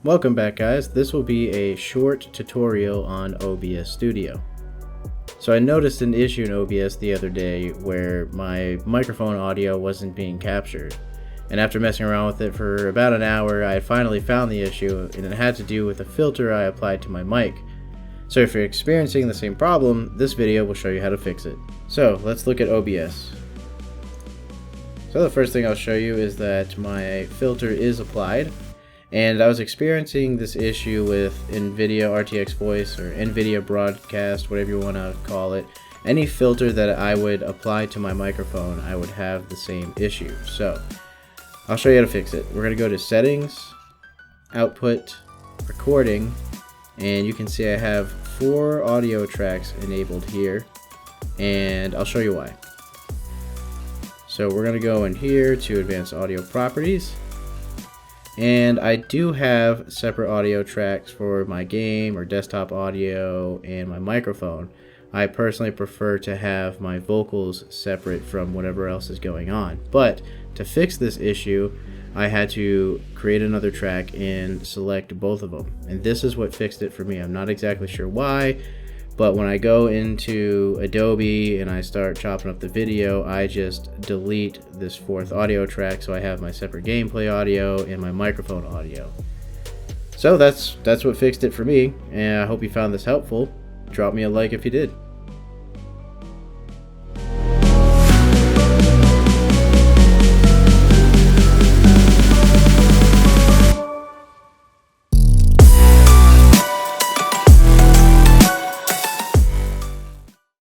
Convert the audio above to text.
Welcome back, guys. This will be a short tutorial on OBS Studio. So I noticed an issue in OBS the other day where my microphone audio wasn't being captured. And after messing around with it for about an hour, I finally found the issue, and it had to do with a filter I applied to my mic. So if you're experiencing the same problem, this video will show you how to fix it. So let's look at OBS. So the first thing I'll show you is that my filter is applied. And I was experiencing this issue with NVIDIA RTX Voice or NVIDIA Broadcast, whatever you want to call it. Any filter that I would apply to my microphone, I would have the same issue. So I'll show you how to fix it. We're going to go to Settings, Output, Recording, and you can see I have 4 audio tracks enabled here, and I'll show you why. So we're going to go in here to Advanced Audio Properties. And I do have separate audio tracks for my game or desktop audio and my microphone. I personally prefer to have my vocals separate from whatever else is going on. But to fix this issue, I had to create another track and select both of them. And this is what fixed it for me. I'm not exactly sure why, but when I go into Adobe and I start chopping up the video, I just delete this 4th audio track so I have my separate gameplay audio and my microphone audio. So that's what fixed it for me, and I hope you found this helpful. Drop me a like if you did.